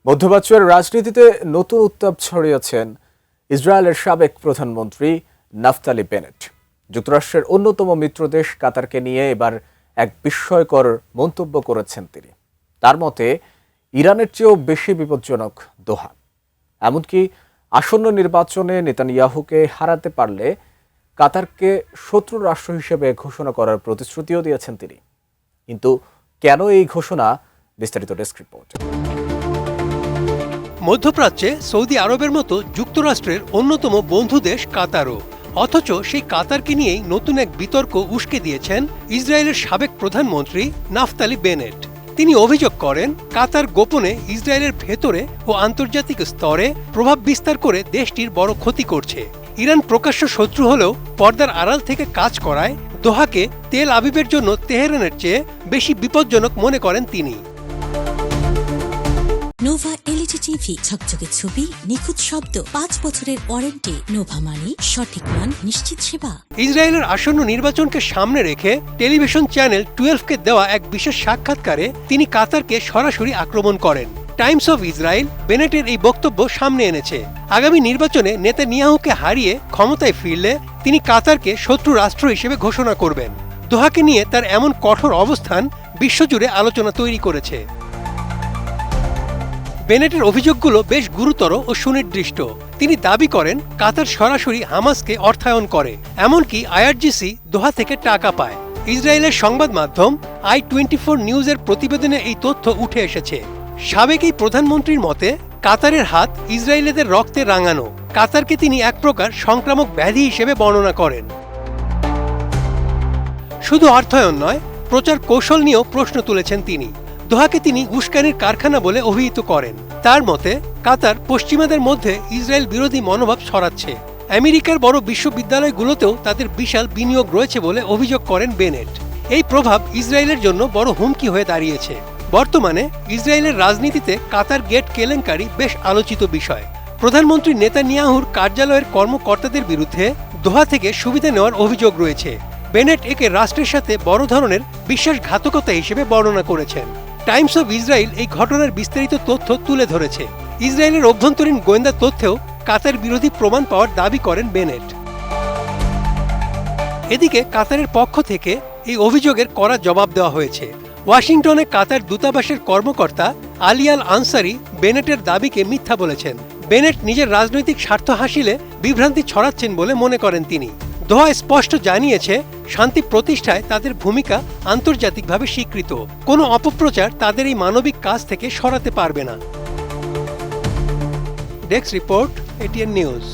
মধ্যপ্রাচ্যের রাজনীতিতে নতুন উত্তাপ ছড়িয়েছেন ইসরায়েলের সাবেক প্রধানমন্ত্রী নাফতালি বেনেট। যুক্তরাষ্ট্রের অন্যতম মিত্রদেশ কাতারকে নিয়ে এবার এক বিস্ময়কর মন্তব্য করেছেন তিনি। তার মতে ইরানের চেয়েও বেশি বিপজ্জনক দোহা। এমনকি আসন্ন নির্বাচনে নেতানিয়াহুকে হারাতে পারলে কাতারকে শত্রু রাষ্ট্র হিসেবে ঘোষণা করার প্রতিশ্রুতিও দিয়েছেন তিনি। কিন্তু কেন এই ঘোষণা? বিস্তারিত ডেস্ক রিপোর্ট। মধ্যপ্রাচ্যে সৌদি আরবের মতো যুক্তরাষ্ট্রের অন্যতম বন্ধু দেশ কাতারও, অথচ সেই কাতারকে নিয়েই নতুন এক বিতর্ক উস্কে দিয়েছেন ইসরায়েলের সাবেক প্রধানমন্ত্রী নাফতালি বেনেট। তিনি অভিযোগ করেন, কাতার গোপনে ইসরায়েলের ভেতরে ও আন্তর্জাতিক স্তরে প্রভাব বিস্তার করে দেশটির বড় ক্ষতি করছে। ইরান প্রকাশ্য শত্রু হলেও পর্দার আড়াল থেকে কাজ করায় দোহাকে তেল আবিবের জন্য তেহরানের চেয়ে বেশি বিপজ্জনক মনে করেন তিনি। নোভা এলইডি টিভি, ঝকঝকে ছবি, নিখুঁত শব্দ, 5 বছরের ওয়ারেন্টি। নোভা মানি সঠিক মান, নিশ্চিত সেবা। ইসরায়েলের আসন্ন নির্বাচনকে সামনে রেখে টেলিভিশন চ্যানেল 12কে দেওয়া এক বিশেষ সাক্ষাৎকারে তিনি কাতারকে সরাসরি আক্রমণ করেন। টাইমস অফ ইসরায়েল বেনেটের এই বক্তব্য সামনে এনেছে। আগামী নির্বাচনে নেতানিয়াহুকে হারিয়ে ক্ষমতায় ফিরলে তিনি কাতারকে শত্রু রাষ্ট্র হিসেবে ঘোষণা করবেন। দোহাকে নিয়ে তার এমন কঠোর অবস্থান বিশ্বজুড়ে আলোচনা তৈরি করেছে। বেনেটের অভিযোগগুলো বেশ গুরুতর ও সুনির্দিষ্ট। তিনি দাবি করেন, কাতার সরাসরি হামাসকে অর্থায়ন করে, এমনকি আইআরজিসি দোহা থেকে টাকা পায়। ইসরায়েলের সংবাদ মাধ্যম i24 নিউজের প্রতিবেদনে এই তথ্য উঠে এসেছে। সাবেক এই প্রধানমন্ত্রীর মতে, কাতারের হাত ইসরায়েলিদের রক্তে রাঙানো। কাতারকে তিনি এক প্রকার সংক্রামক ব্যাধি হিসেবে বর্ণনা করেন। শুধু অর্থায়ন নয়, প্রচার কৌশল নিয়েও প্রশ্ন তুলেছেন তিনি। দোহাকে তিনি উস্কানির কারখানা বলে অভিহিত করেন। তার মতে, কাতার পশ্চিমাদের মধ্যে ইসরায়েল বিরোধী মনোভাব ছড়াচ্ছে। আমেরিকার বড় বিশ্ববিদ্যালয়গুলোতেও তাদের বিশাল বিনিয়োগ রয়েছে বলে অভিযোগ করেন বেনেট। এই প্রভাব ইসরায়েলের জন্য বড় হুমকি হয়ে দাঁড়িয়েছে। বর্তমানে ইসরায়েলের রাজনীতিতে কাতার গেট কেলেঙ্কারি বেশ আলোচিত বিষয়। প্রধানমন্ত্রী নেতানিয়াহুর কার্যালয়ের কর্মকর্তাদের বিরুদ্ধে দোহা থেকে সুবিধা নেওয়ার অভিযোগ রয়েছে। বেনেট একে রাষ্ট্রের সাথে বড় ধরনের বিশ্বাসঘাতকতা হিসেবে বর্ণনা করেছেন। টাইমস অফ ইসরায়েল এই ঘটনার বিস্তারিত তথ্য তুলে ধরেছে। ইসরায়েলের অভ্যন্তরীণ গোয়েন্দা তথ্যেও কাতার বিরোধী প্রমাণ পাওয়ার দাবি করেন বেনেট। এদিকে কাতারের পক্ষ থেকে এই অভিযোগের কড়া জবাব দেওয়া হয়েছে। ওয়াশিংটনে কাতার দূতাবাসের কর্মকর্তা আলী আল আনসারি বেনেটের দাবিকে মিথ্যা বলেছেন। বেনেট নিজের রাজনৈতিক স্বার্থ হাসিলে বিভ্রান্তি ছড়াচ্ছেন বলে মনে করেন তিনি। দোহা স্পষ্ট জানিয়েছে, শান্তি প্রতিষ্ঠায় তাদের ভূমিকা আন্তর্জাতিকভাবে স্বীকৃত। কোনো অপপ্রচার তাদের এই মানবিক কাজ থেকে সরাতে পারবে না। Desk report, ATN news.